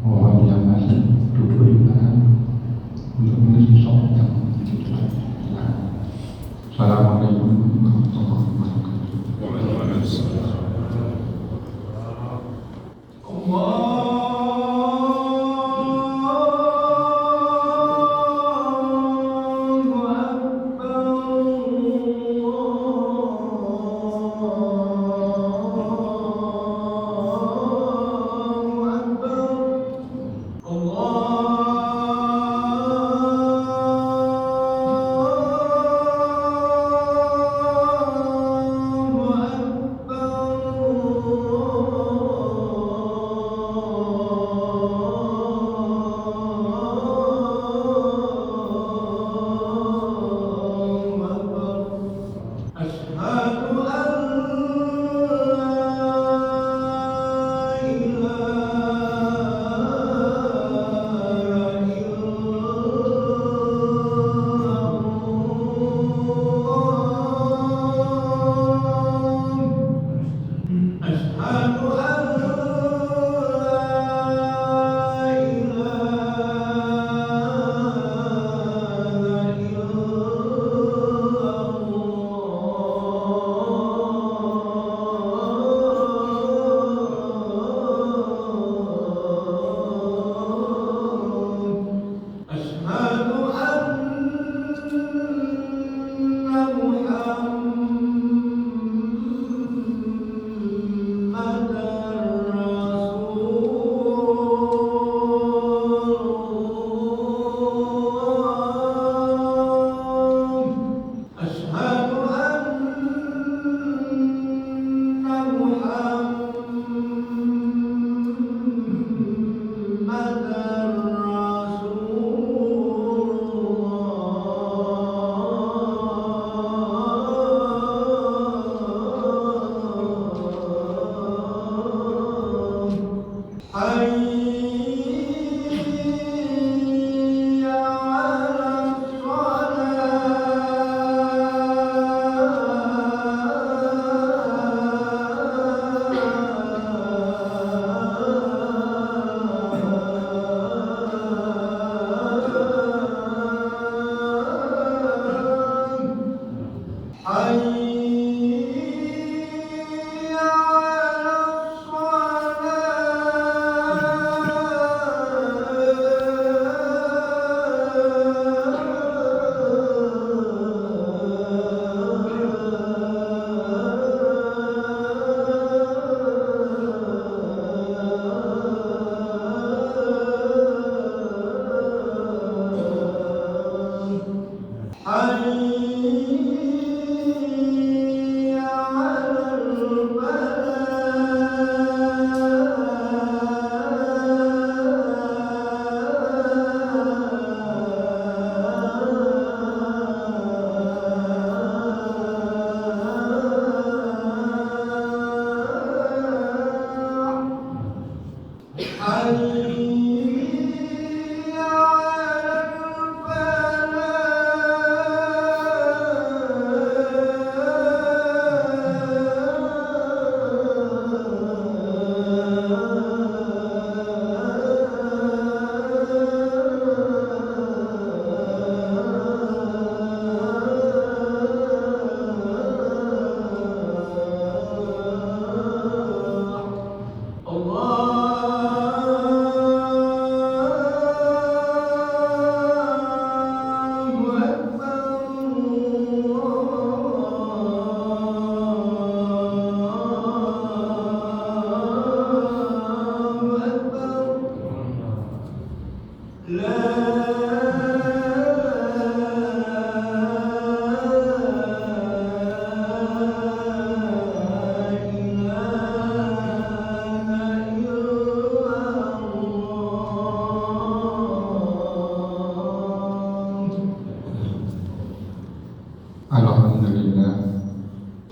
Mohon yang masih duduk di belakang untuk mengisi sholat yang dijelaskan. Assalamualaikum warahmatullahi wabarakatuh.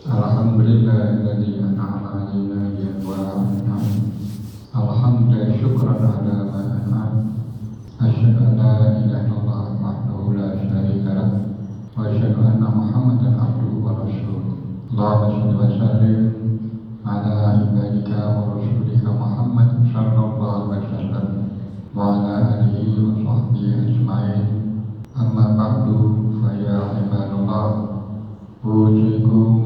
Alhamdulillahilladzi an'ama 'alaina bi anwa'in ni'am. Alhamdulillah syukran 'ala ma an'am. Asyhadu an la ilaha illallah wahdahu la syarika lah wa asyhadu anna Muhammadan abduhu wa rasuluh. ba'du faya ibadallah usikum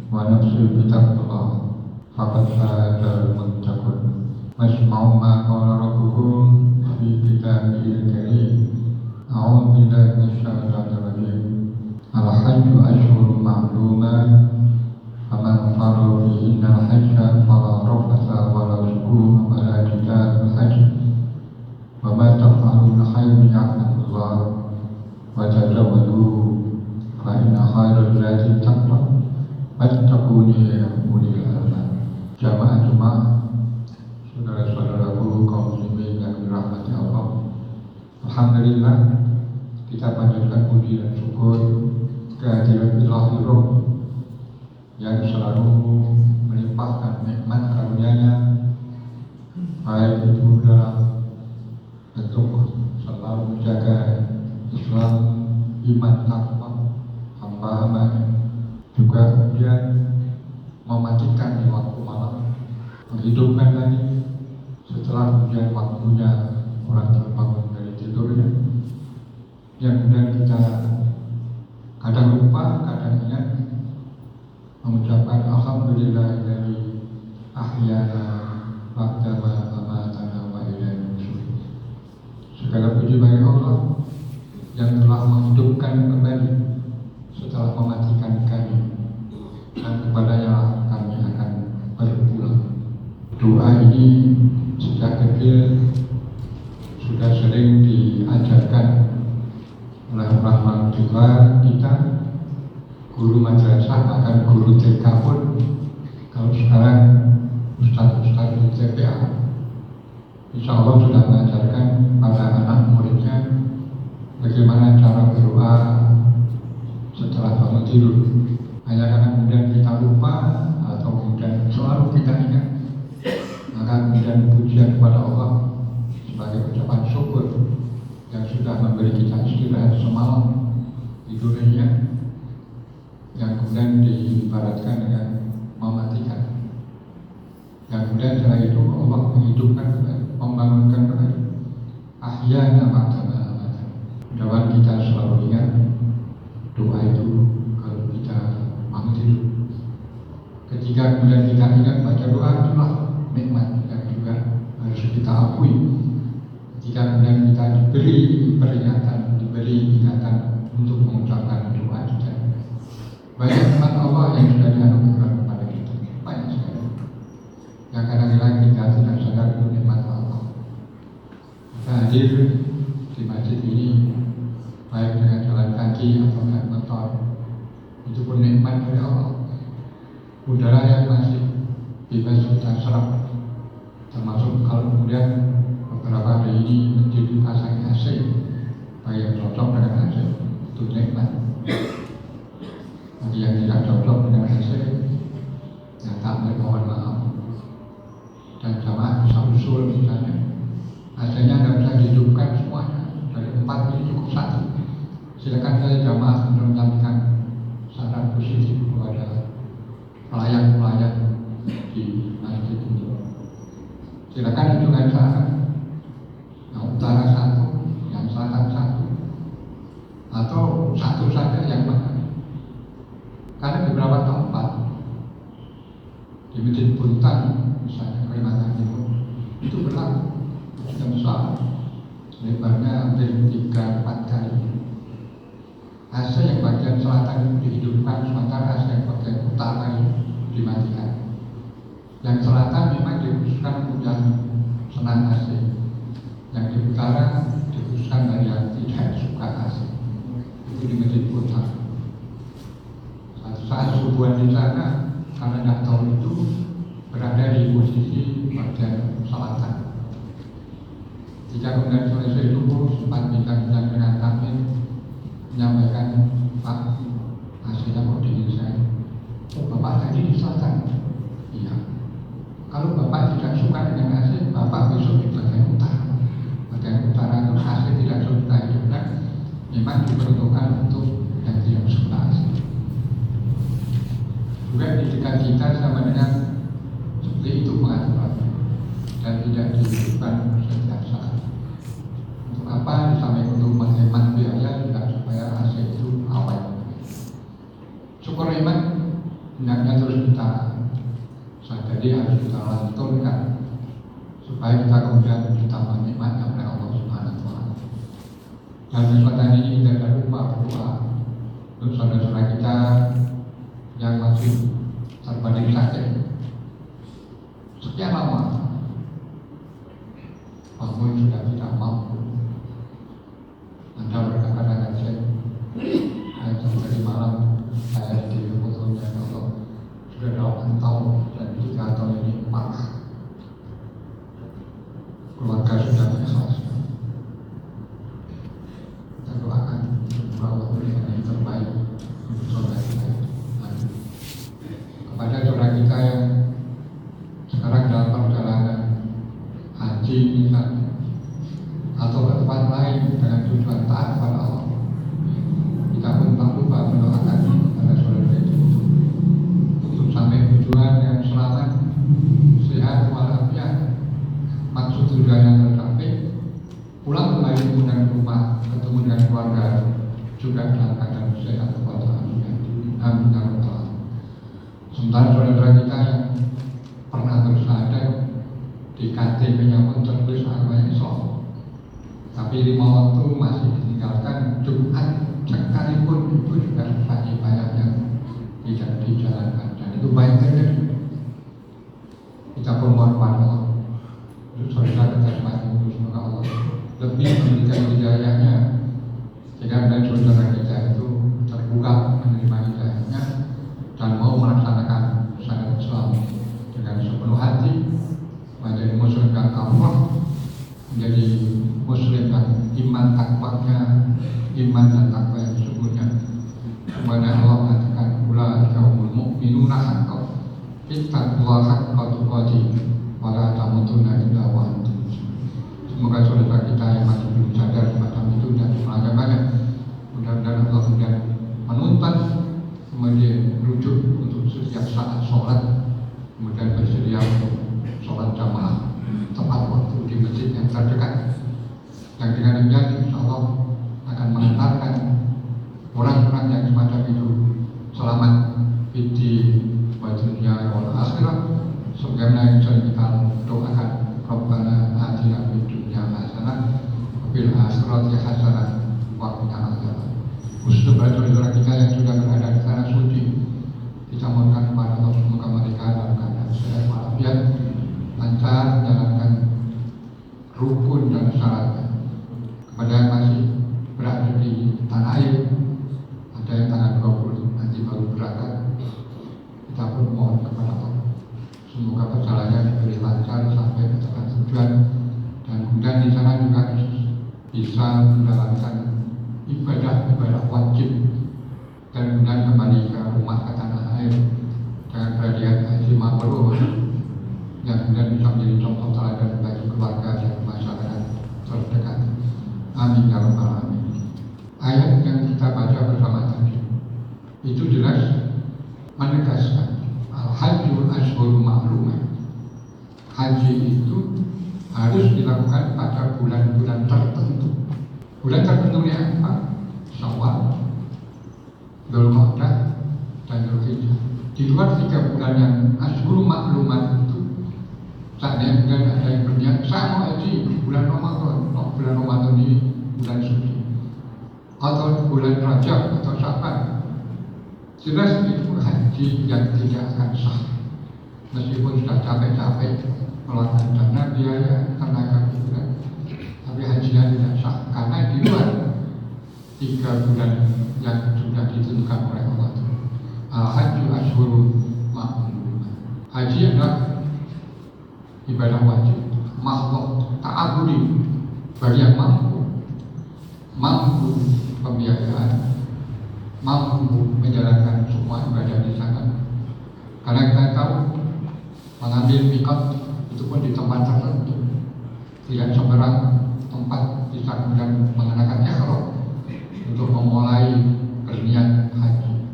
wa nafsi bitaqwallah faqad fazal muttaqun wasma'u ma qala rabbukum fi kitabihil karim a'udzu billahi minasyaitonir rajim al-hajju ashhurun ma'lumat faman farada fihinna al-hajja fala rafatha wala fusuqa wala jidala fil hajj wa ma taf'alu min khairin ya'lamullah wa tazawwadu fa inna khairal zadi taqwa wattaquni ya ulil albab. Jamaah saudara-saudaraku kaum muslimin yang dirahmati Allah, alhamdulillah kita panjatkan puji dan syukur kehadirat Ilahi Rabb yang selalu melimpahkan nikmat karunia-Nya, baik itu dalam bentuk selalu menjaga Islam, iman, takwa hamba-hambanya, juga kemudian mematikan di waktu malam, menghidupkan lagi setelah kemudian waktunya orang terbangun dari tidurnya. Yang kemudian kita kadang lupa, kadang ingat mengucapkan alhamdulillahilladzi ahyana ba'da ma amatana wa ilaihi nusyur. Segala puji bagi Allah yang telah menghidupkan kembali setelah mematikan kami, dan kepadanya kami akan berpulang. Doa ini sejak kecil sudah sering diajarkan oleh orang tua kita, guru madrasah, bahkan guru TK pun. Kalau sekarang ustaz-ustaz di TPA, insya Allah sudah mengajarkan pada anak muridnya bagaimana cara berdoa setelah bangun tidur. Hanya karena kemudian kita lupa atau kemudian selalu kita ingat, maka kemudian pujian kepada Allah sebagai ucapan syukur yang sudah memberi kita istirahat semalam di dunia, yang kemudian diibaratkan dengan mematikan, yang kemudian setelah itu Allah menghidupkan kembali, membangunkan kembali. Ahyana ba'da ma amatana. Mudah-mudahan kita selalu ingat doa itu kalau kita bangun tidur. Ketika kemudian kita ingat baca doa, itulah nikmat yang juga harus kita akui. Ketika kemudian kita diberi peringatan, diberi ingatan untuk mengucapkan doa kita, banyak nikmat Allah yang sudah dianugerahkan kepada kita, banyak sekali. Yang kadang-kadang kita tidak sadar itu nikmat Allah. Kita hadir di masjid ini, baik dengan jalan kaki atau naik motor, itu pun nikmat dari Allah. Udara yang masih bebas kita serap, termasuk kalau kemudian beberapa hari ini menjadi pasang AC, baik yang cocok dengan AC, itu nikmat. Bagi yang tidak cocok dengan AC, yang tak mohon maaf. Dan jamaah bisa usul misalnya, AC-nya nggak bisa dihidupkan semuanya, dari 4 ini cukup 1. Silakan saya jamaah menyampaikan saran positif kepada pelayan-pelayan di masjid ini. Silakan ajukan saran. Yang utara 1, yang selatan 1, atau 1 saja yang mana. Karena di beberapa tempat di Masjid Buntan, misalnya Kalimantan Timur, itu berlaku yang besar, lebarnya hampir 3-4 kali. AC yang bagian selatan dihidupkan, sementara AC yang bagian utara dimatikan. Yang selatan memang dikhususkan punya senang AC, yang di utara dikhususkan dari yang tidak suka AC. Itu di Masjid Buntan. Saat subuhan di sana, karena tidak tahu itu, berada di posisi bagian selatan. Jika kemudian selesai subuh, sempat bincang-bincang dengan takmir, menyampaikan, Pak, AC-nya kok dingin saya. Oh, Bapak tadi di selatan? Iya. Kalau Bapak tidak suka dengan AC, Bapak besok di bagian utara. Bagian utara itu AC tidak suka hidupkan, memang diperuntukkan untuk yang tidak suka AC. Juga di dekat kita sama dengan seperti itu pengaturannya, dan tidak dihidupkan setiap saat. Untuk apa? Sampai untuk menghemat biaya tidak harus kita sadari, harus kita lantunkan supaya kita kemudian kita menikmati oleh Allah Subhanahu wa Ta'ala. Dan kesempatan ini kita jangan lupa berdoa untuk saudara-saudara kita yang masih terbaring sakit sekian lama, namun sudah tidak mampu. Anda berkata-kata saya sampai di malam saya di fotonya kalau sudah 8 tahun dan 3 tahun ini parah. Keluarga sudah mengikhlaskan. Kita doakan bahwa Allah yang terbaik untuk saudara kita. Kepada saudara kita yang sekarang dalam perjalanan haji misalnya, atau ke tempat lain dengan tujuan taat kepada Allah, kita pun tak lupa mendoakan kepada saudara itu untuk sampai tujuan yang selamat, sehat walafiat, maksud tujuan yang tercapai, pulang kembali dengan rumah, ketemu dengan keluarga juga dalam keadaan sehat walafiat. Amin ya rabbal alamin. Sementara saudara kita yang pernah bersadar di KTP-nya pun tertulis agama Islam, tapi 5 waktu masih ditinggalkan, Jumat sekalipun itu juga banyak yang tidak dijalankan, dan itu baik terjadi. Kita bermohon kepada Allah untuk saudara kita semakin lurus, semoga Allah lebih memberikan hidayahnya sehingga dan saudara kita itu terbuka menerima hidayahnya dan mau melaksanakan syariat Islam dengan sepenuh hati, menjadi muslim yang kafah, menjadi muslim yang iman takwanya, iman dan takwa yang sesungguhnya. Kepada Allah mengatakan, ulaika humul mu'minuna haqqan ittaqullaha haqqa tuqatih wa la tamutunna illa wa antum muslimun. Semoga saudara kita yang masih belum sadar semacam itu dan semangat banyak, mudah-mudahan Allah kemudian menuntut, kemudian rujuk untuk setiap saat sholat, kemudian bersedia untuk sholat jamaah tepat waktu di masjid yang terdekat, yang dengan demikian insya Allah akan mengantarkan orang-orang yang semacam itu selamat di dunia wal akhirah, sebagaimana yang sering kita doakan, Rabbana atina fid dunya hasanah wa fil akhirati hasanah wa qina adzabannar. Khusus bagi saudara kita yang sudah berada di tanah suci, kita mohonkan kepada Allah semoga mereka dalam keadaan sehat walafiat, lancar menjalankan rukun dan syaratnya. Kepada yang masih berada di tanah air, ada yang tanggal 20 nanti baru berangkat, kita pun mohon kepada Allah semoga perjalanannya diberi lancar sampai ke tempat tujuan, dan kemudian di sana juga bisa menjalankan ibadah wajib dan kemudian kembali ke rumah, ke tanah air dengan perhatian haji mabrur yang kemudian bisa menjadi contoh teladan bagi keluarga dan masyarakat terdekat. Amin ya rabbal alamin. Ayat yang kita baca bersama tadi itu jelas menegaskan al-hajjul ashhurul ma'lumah. Haji itu harus dilakukan pada bulan-bulan tertentu. Bulan tertentunya apa? Syawal, Dzulqa'dah, dan Dzulhijjah. Di luar 3 bulan yang ashhurul ma'lumat itu, saatnya kemudian ada yang berniat saya mau haji bulan Ramadan. Bulan Ramadan ini bulan suci, atau bulan Rajab atau Sya'ban. Jelas itu haji yang tidak akan sah, meskipun sudah capek-capek mengeluarkan dana, biaya, tenaga pikiran, tapi hajinya tidak sah karena di luar 3 bulan yang sudah ditentukan oleh Allah. Al-hajju ashhurul ma'lumah. Haji adalah ibadah wajib, makhluk ta'abudi bagi yang mampu pembiayaan, mampu menjalankan semua ibadah di sana. Karena kita tahu mengambil mikot itu pun di tempat tertentu, tidak sembarang tempat bisa kemudian mengenakan ihram untuk memulai berniat haji.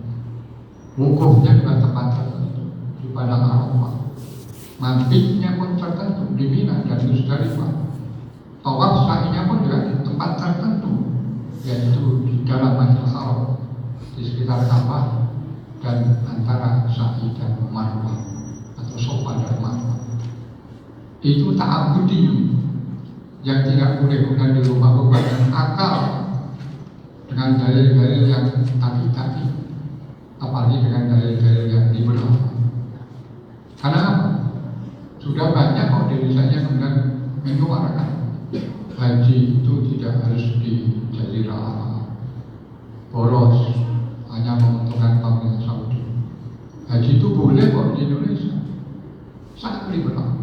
Wukufnya juga tempat tertentu di padang Arafah, mabitnya pun tertentu di Mina dan Musdalifah. Tawaf sa'inya pun juga di tempat tertentu, yaitu di dalam Masjidil Haram, di sekitar Ka'bah dan antara sa'i dan marwah atau sofa dan marwah. Itu ta'abudi yang tidak boleh kemudian dirubah-rubah dengan akal, dengan dalil-dalil yang tadi, apalagi dengan dalil-dalil yang liberal. Karena apa? Sudah banyak kok dari saya kemudian menyuarakan haji itu tidak harus di Jazirah poros, hanya menguntungkan pemerintah Saudi. Haji itu boleh kok di Indonesia, sangat liberal.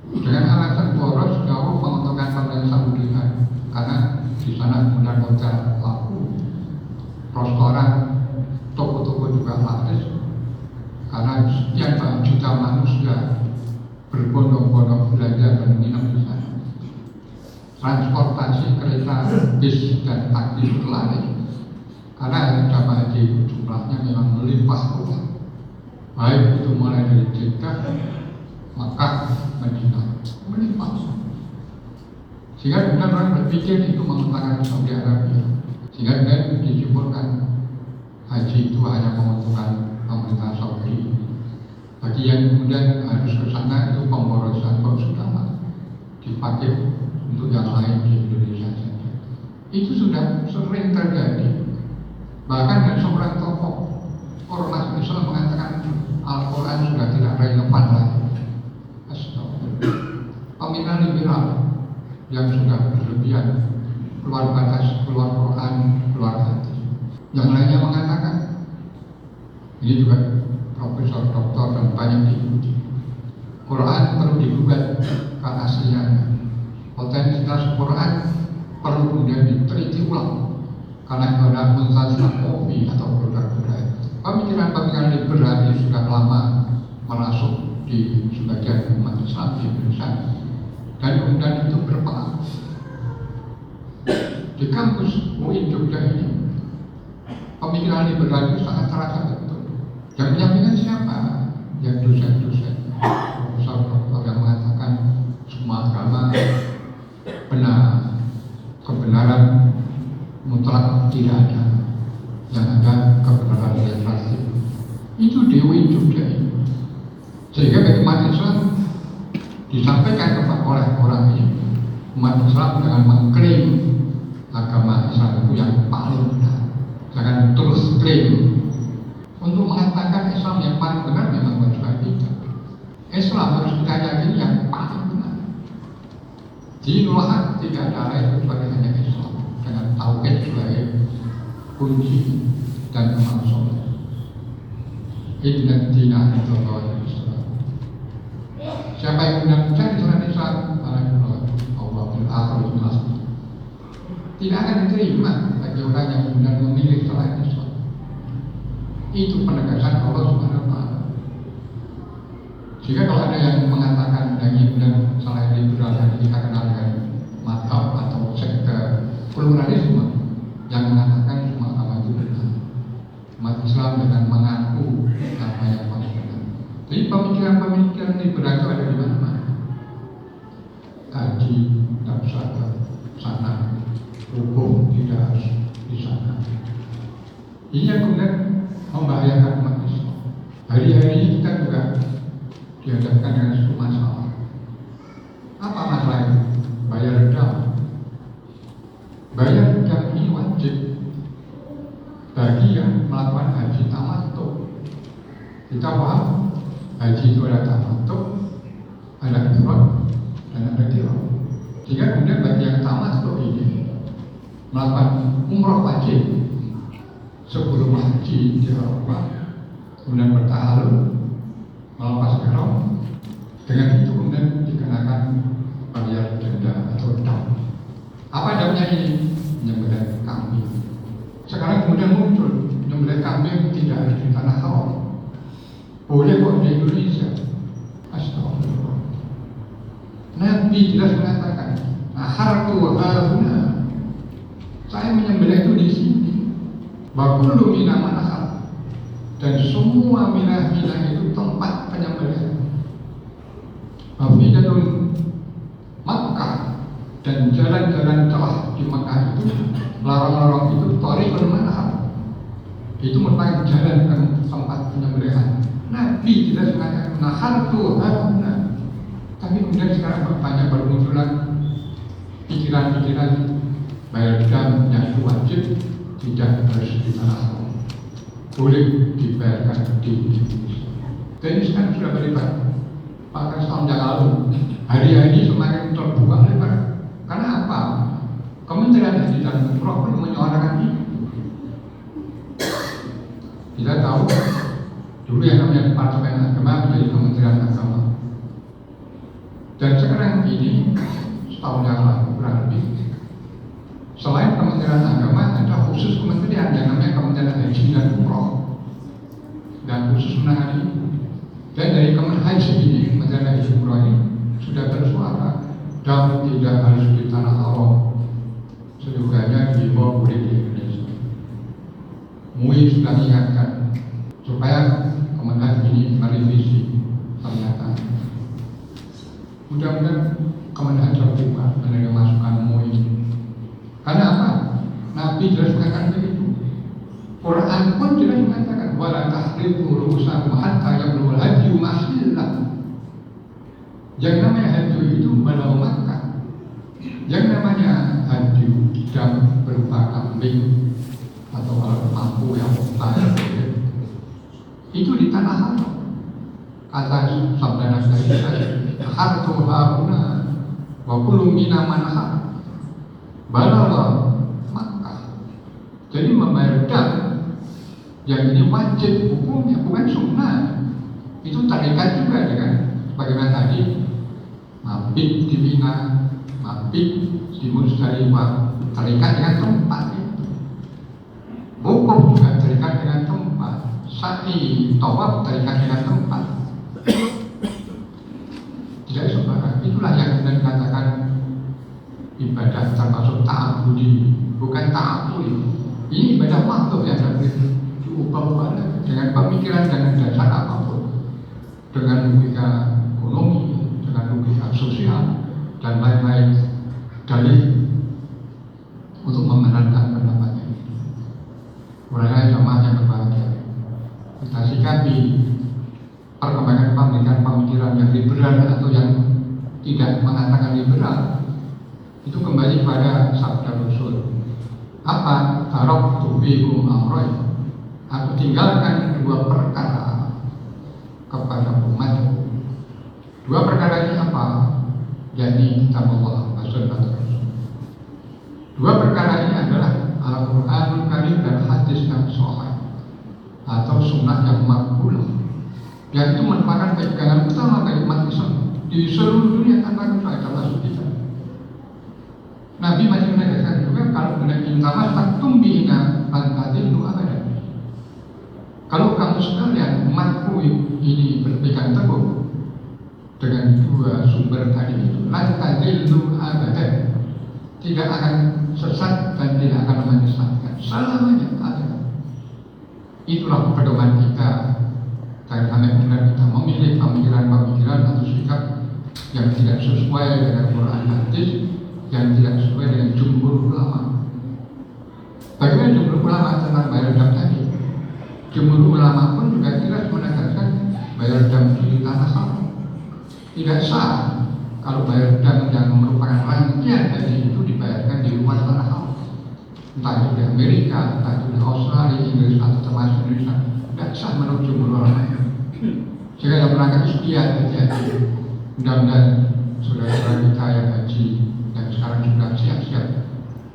Dengan alasan poros jauh menguntungkan pemerintah Saudi karena di sana kemudian hotel laku, restoran, toko-toko juga laris. Karena sekian juta manusia berbondong-bondong belanja dan minum di sana. Transportasi kereta, bis dan taksi berlari. Karena jamaah haji jumlahnya memang melimpah ruah. Baik itu mulai dari Jeddah, Makkah, Madinah, melimpah. Sehingga kemudian orang berpikir itu menguntungkan Saudi Arabia. Sehingga kemudian disimpulkan haji itu hanya menguntungkan pemerintah Saudi. Bagi yang kemudian harus ke sana itu pemborosan kok sudah dipakai untuk yang lain di Indonesia saja. Itu sudah sering terjadi. Bahkan dari seorang tokoh ormas Islam mengatakan Al-Quran sudah tidak relevan lagi. Astagfirullah. Pemikiran liberal yang sudah berlebihan, keluar batas, keluar Quran, keluar hati. Yang lainnya mengatakan ini juga profesor, doktor dan banyak diikuti. Quran perlu digugat ke aslinya. Otentitas Quran perlu kemudian diteliti ulang karena itu ada menghasilkan kopi atau produk-produk. Pemikiran-pemikiran liberal ini sudah lama merasuk di sebagian umat Islam di Indonesia dan kemudian itu berpengaruh. Di kampus UI Jogja ini pemikiran liberal itu sangat terasa betul. Yang menyampaikan siapa? Yang dosen-dosen, profesor-profesor yang mengatakan semua agama benar, kebenaran mutlak tidak ada, yang ada kebenaran relatif. Itu Dewi Jogja ini. Sehingga bagi umat Islam disampaikan kepada oleh orang ini, umat Islam dengan mengklaim agama Islam itu yang paling benar. Jangan terus klaim. Untuk mengatakan Islam yang paling benar memang bukan kita. Islam harus kita yakini yang paling benar. Dinul haq tidak ada lain kecuali hanya Islam dengan tauhid sebagai kunci dan amal soleh. Inna dina indallahi Islam. Siapa yang benar mencari selain Islam, Allah bil akhir Islam. Tidak akan diterima bagi orang yang benar memilih selain Islam. Itu penegasan Allah Subhanahu wa Ta'ala. Jika kalau ada yang mengatakan yang ini benar selain liberal yang kita kenal dengan madhab atau sekte pluralisme yang mengatakan semua agama itu benar, umat Islam dengan mengaku apa yang paling benar. Jadi pemikiran-pemikiran liberal itu ada di mana-mana. Haji tidak usah ke sana, hukum tidak harus di sana. Ini yang kemudian membahayakan umat Islam. Hari-hari ini kita juga dihadapkan dengan satu masalah. Apa masalah itu? Bayar dam. Bayar dam ini wajib bagi yang melakukan haji tamattu. Kita paham haji itu ada tamattu, ada ifrad dan ada qiran. Sehingga kemudian bagi yang tamattu ini melakukan umroh wajib sebelum haji di Arafah, kemudian bertahalul, melepas ihram, dengan itu kemudian dikenakan bayar denda atau dam. Apa damnya ini? Menyembelih kambing. Sekarang kemudian muncul menyembelih kambing tidak ada di tanah haram, boleh kok di Indonesia. Astagfirullah. Nabi jelas mengatakan, nahartu haruna, saya menyembelih itu di sini. Bakulu mina manahar, dan semua mina-mina itu tempat penyembelihan. Bafidatul Makkah dan jalan-jalan celah di Makkah itu, lorong-lorong itu tariqul manahar. itu merupakan jalan ke tempat penyembelihan. Nabi jelas mengatakan nahartu haruna. Tapi kemudian sekarang banyak bermunculan pikiran-pikiran bayar dam yang itu wajib, tidak harus di tanah haram, boleh dibayarkan di Indonesia. Dan ini sekarang sudah berlipat. Bahkan tahun yang lalu, hari-hari semakin terbuka lebar. Karena apa? Kementerian Haji dan Umroh pun menyuarakan ini. Kita tahu dulu yang namanya Departemen Agama menjadi Kementerian Agama. Dan sekarang ini setahun yang lalu kurang lebih, selain Kementerian Agama ada khusus kementerian yang namanya Kementerian Haji dan Umroh, dan khusus menangani. Dan dari Kementerian Haji ini, Kementerian Haji Umroh ini sudah bersuara dan tidak harus di tanah haram, seduganya di bawah boleh di Indonesia. MUI sudah mengingatkan supaya Kementerian ini merevisi pernyataan. Mudah-mudahan Kementerian terbuka menerima masukan MUI. Karena apa? Nabi jelas mengatakan begitu. Quran pun jelas mengatakan wala tahriqu ru'usakum hatta yablugha al-hadyu mahillah. Yang namanya hadyu itu balau Makkah. Yang namanya hadyu dam berupa kambing atau kalau mampu yang besar itu di tanah haram. Kata sabda Nabi hartu haruna wa kullu mina manha balagha Makkah. Jadi membayar dam yang ini wajib hukumnya, bukan sunnah. Itu tarikat juga dengan bagaimana tadi mabit di Mina, mabit di Musdalifah, tarikat dengan tempat itu. Wukuf juga tarikat dengan tempat, sa'i, tawaf tarikat dengan tempat. Tidak sembarang. Itulah yang kemudian dikatakan ibadah termasuk ta'abudi, bukan ta'abudi. Ini ibadah makhluk yang dapat diubah-ubah dengan pemikiran dengan dasar apapun, dengan logika ekonomi, dengan logika sosial dan lain-lain dalil untuk memenangkan pendapatnya. Mulai jamaah yang berbahagia, kita sikapi perkembangan pemikiran yang liberal atau yang tidak mengatakan liberal itu kembali pada sabda Rasul. Apa? Taraktu fikum amrayn. Aku tinggalkan dua perkara kepada umatku. Dua perkara ini apa? Yakni kitab Allah wa sunnah Rasul. Dua perkara ini adalah Al-Quranul Karim dan hadis yang sahih atau sunnah yang makbulah, yang itu merupakan pegangan utama bagi umat Islam di seluruh dunia tanpa kecuali, termasuk kita. Nabi masih menegaskan juga kalau menerima taktum bina antadillu abadan. Kalau kamu sekalian umatku ini berpegang teguh dengan dua sumber tadi itu, antadillu abadan, tidak akan sesat dan tidak akan menyesatkan selamanya ada. Itulah pedoman kita. Dan kami kemudian kita memilih pemikiran-pemikiran atau sikap yang tidak sesuai dengan Quran hadis, yang tidak sesuai dengan jumhur ulama. Bagaimana jumhur ulama tentang bayar dam tadi? Jumhur ulama pun juga tidak menegaskan bayar dam di tanah haram. Tidak sah kalau bayar dam yang merupakan rangkaian dari itu dibayarkan di luar tanah haram. Entah itu di Amerika, entah itu di Australia, Inggris atau termasuk Indonesia, tidak sah menurut jumhur ulama. Jika yang berangkat setia hati-hati. Mudah-mudahan saudara-saudara kita yang haji dan sekarang sudah siap-siap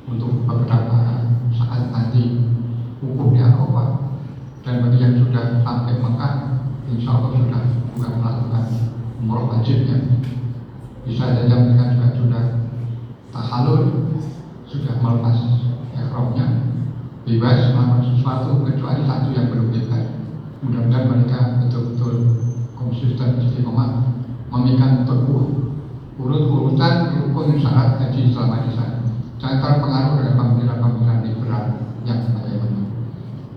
untuk beberapa saat nanti wukuf di Arafah, dan bagi yang sudah sampai Mekah, insya Allah sudah juga melakukan umroh wajibnya. Bisa saja mereka juga sudah tahallul, sudah melepas ihramnya, bebas melakukan sesuatu kecuali satu yang belum bebas. Mudah-mudahan mereka betul-betul konsisten istiqomah memegang teguh urut-urutan rukun syarat haji selama di sana. Jangan terpengaruh dengan pemikiran-pemikiran liberal yang bagaimana.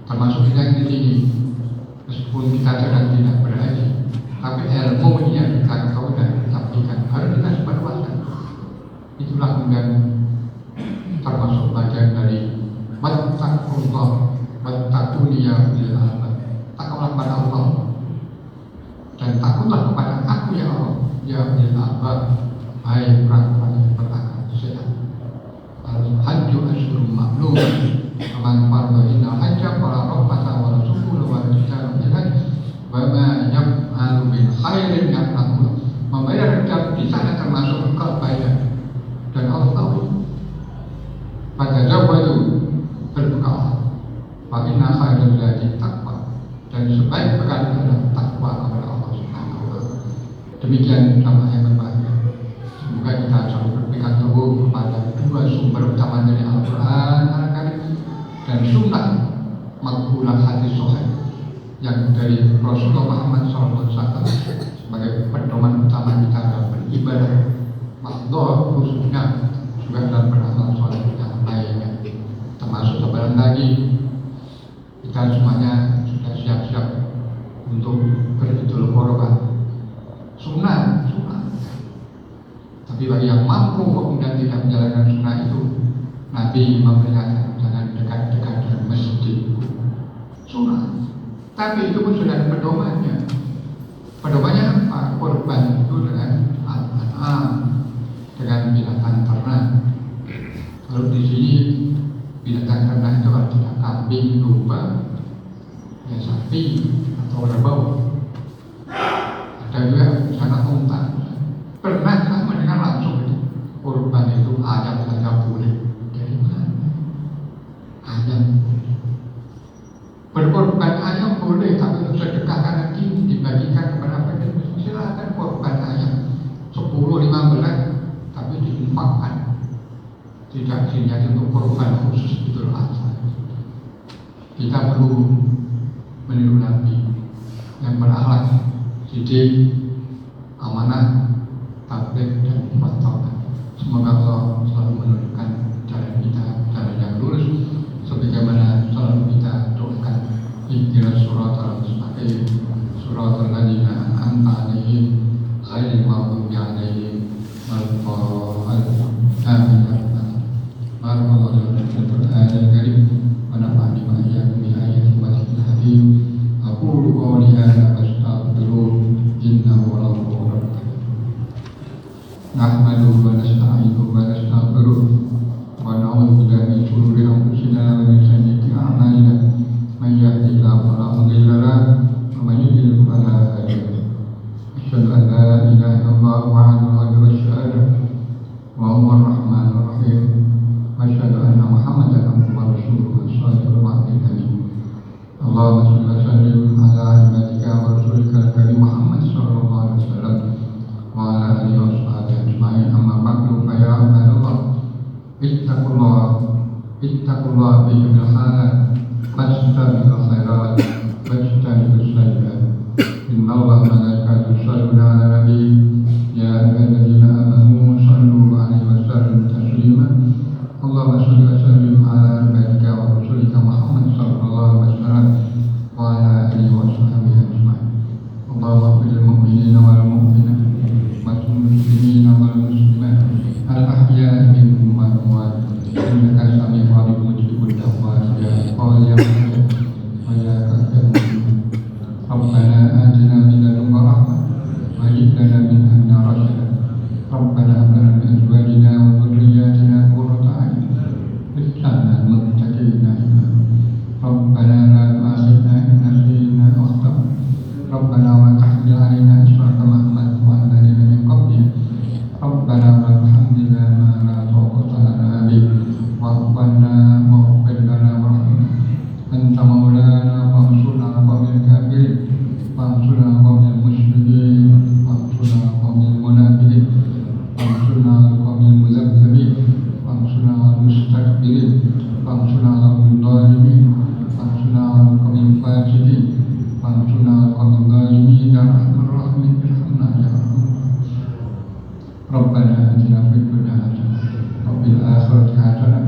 Termasuk kita yang di sini, meskipun kita sedang tidak berhaji, tapi ilmu ini yang kita ketahui dan kita berikan harus kita sebarluaskan. Itulah kemudian termasuk bagian dari wattaqullah wattaquni ya ulil albab. Takutlah kepada Allah dan takutlah kepada aku ya Allah, ya ulil albab, hai orang-orang yang berakal sehat. Al-hajju asyurun ma'lum, faman farada innal hajja fala rafata wa la fusuqa wa la jidala fil hajj wa ma yaf'alu min khairin ya'lamu. Membayar zakat di sana termasuk kebaikan dan Allah tahu. Pada jawab itu berbekal, wa inna khairal zadi taqwa, dan sebaik bekal adalah takwa kepada Allah Subhanahu wa taala. Demikian sama yang berbahagia. Semoga kita selalu berpegang teguh kepada dua sumber utama dari Al-Quran Al-Karim dan Sunnah makbulah hadis sahih yang dari Rasulullah Muhammad SAW sebagai pedoman utama kita dalam beribadah, makdoh khususnya juga dalam beramal soleh yang lainnya. Termasuk sebentar lagi kita semuanya sudah siap-siap untuk beridul korban. Sunnah. Tapi bagi yang mampu kemudian tidak menjalankan sunnah itu, Nabi memperingatkan jangan dekat-dekat dengan masjid. Sunnah. Tapi itu pun sudah ada pedomannya. Pedomannya apa? Korban itu dengan al-an'am, dengan binatang ternak. Kalau di sini binatang ternak itu kalau tidak kambing, domba, ya sapi atau kerbau. Ada juga sana unta. Pernah sama dengan langsung itu. Korban itu ayam saja boleh. Dari mana? Ayam. Berkorban ayam boleh, tapi untuk sedekah kanan kiri dibagikan kepada fakir miskin, silakan korban ayam 10-15, tapi diinfakkan, tidak diniat untuk korban khusus Idul Adha. Kita perlu meniru Nabi yang berakhlak, didik, amanah, tabligh dan fatwa. Semoga Allah selalu menunjukkan jalan kita, jalan yang lurus, sebagaimana selalu kita doakan. Ihdinas siratal mustaqim, siratal ladzina an'amta 'alaihim ghairil maghdubi 'alaihim waladdallin. Amin. Barakallahu fil Qur'anil karim wa nafa'ani wa iyyakum bi ayati wa dhikril hakim. Aqulu qawli hadza wa astaghfiruh innahu ghafurur rahim. Nahmaduhu wa nasta'inuhu wa nastaghfiruh wa na'udzu billahi min shururi anfusina wa min sayyiati a'malina. Man yahdihillahu fala mudilla lahu wa man yudlil fala hadiya lahu. Asyhadu an la ilaha illallah wahdahu la syarika lahu wa huwa ar-rahmanur rahim. Wa asyhadu anna Muhammadan abduhu wa rasuluhu sallallahu alaihi wasallam. Allahumma shalli wa sallim ala ibadika wa rasulika al-karim Muhammad sallallahu alaihi wasallam wa ala alihi wa sahbihi ajma'in. Amma ba'du, fa ya ibadallah, ittaqullah bi jami'il halat fastabiqul khairat wajtanibus sayyi'at. Innallaha wa malaikatahu yusholluna 'alan nabi ya ayyuhalladzina amanu shallu 'alaihi wa sallimu taslima. Allahumma shalli wa sallim ala ibadika wa rasulika Muhammad sallallahu alaihi wasallam wa ala alihi wa sahbihi ajma'in. Allahumma ighfir lil mu'minina wal mu'minat wal muslimina wal muslimat al-ahya'i minhum wal amwat innaka sami'un 'alim mujibud da'wat ya qayyum wa ya qayyum. Rabbana atina min ladunka rahmah wa hab lana min amrina rashada. Rabbana hab lana min azwajina wa dhurriyyatina qurrata a'yun waj'alna lil muttaqina imama. Rabbana la tu'akhidhna in nasina aw akhtana. Rabbana wa la tahmil 'alaina isran kama hamaltahu 'ala alladhina min qablina. Rabbana wa la tuhammilna ma la taqata lana bihi wa'fu 'anna waghfir lana warhamna anta maulana fansurna 'alal qawmil kafirin fansurna 'alal qawmil musyrikin fansurna 'alal qawmil munafiqin fansurna 'alal qawmil muzabbibin fansurna 'alal mustakbirin fansurna 'alal dhalimin fansurna 'alal qawmil fasiqin fansurna 'alal qawmil zalimin ya arhamar rahimin irhamna ya arhamar. Rabbana atina fid dunya hasanah wa fil akhirati hasanah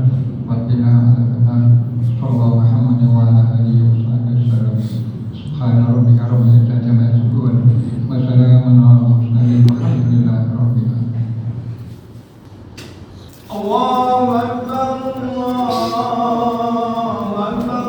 wa qina adzabannar. Sallallahu Muhammad wa ala alihi wa sahbihi wasallam. Subhana rabbika rabbil izzati amma yasifun wa salamun alal mursalin walhamdulillahi rabbil alamin. Allahu akbar, Allahu akbar.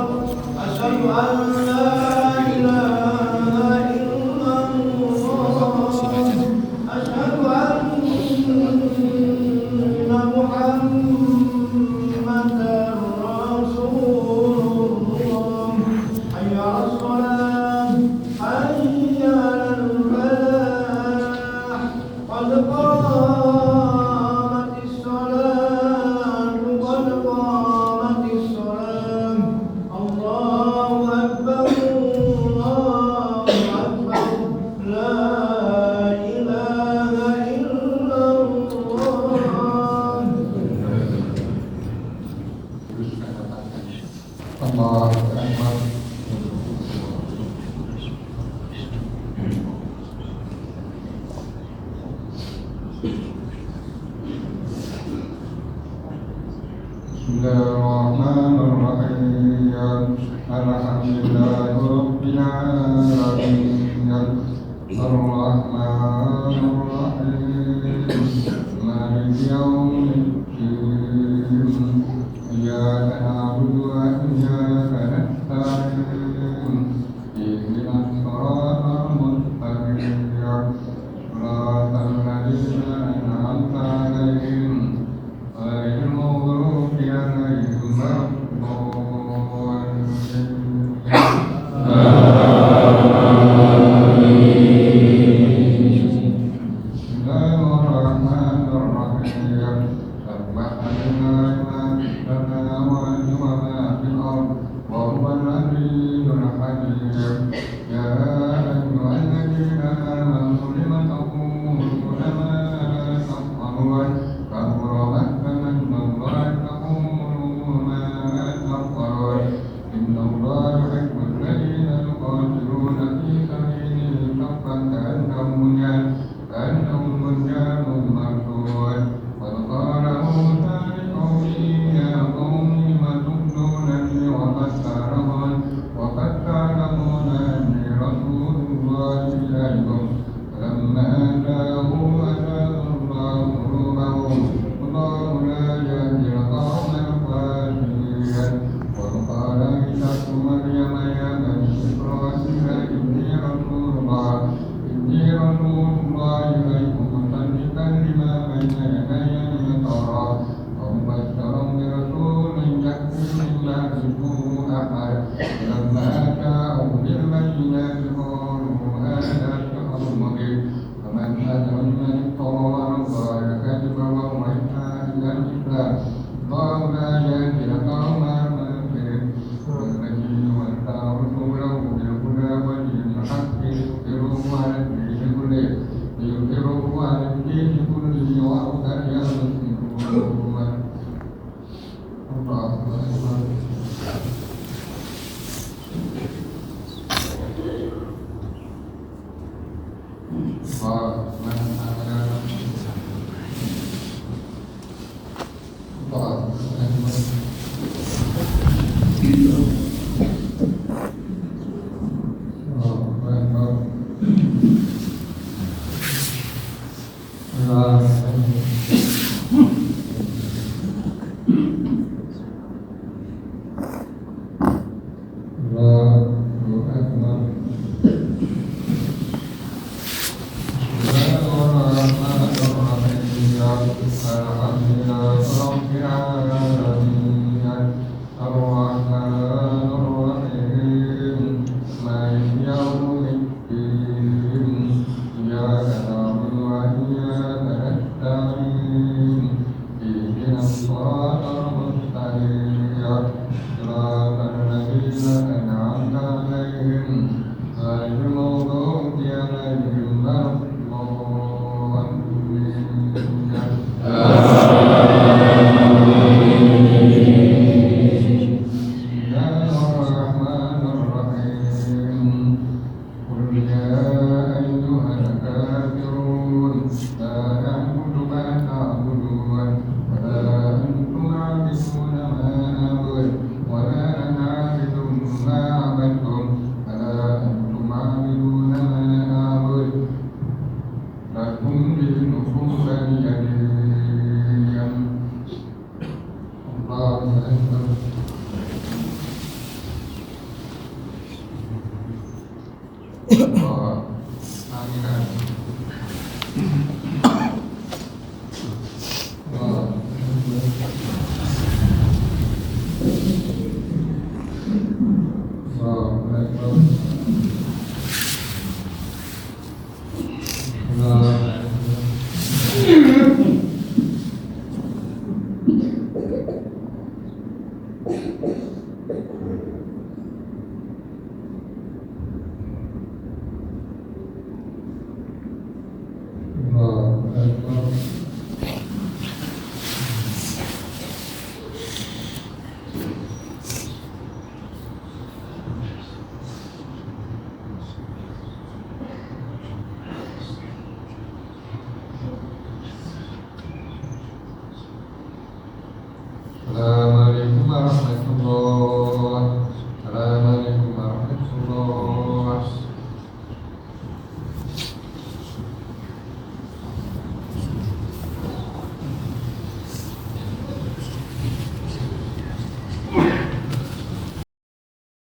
Amin.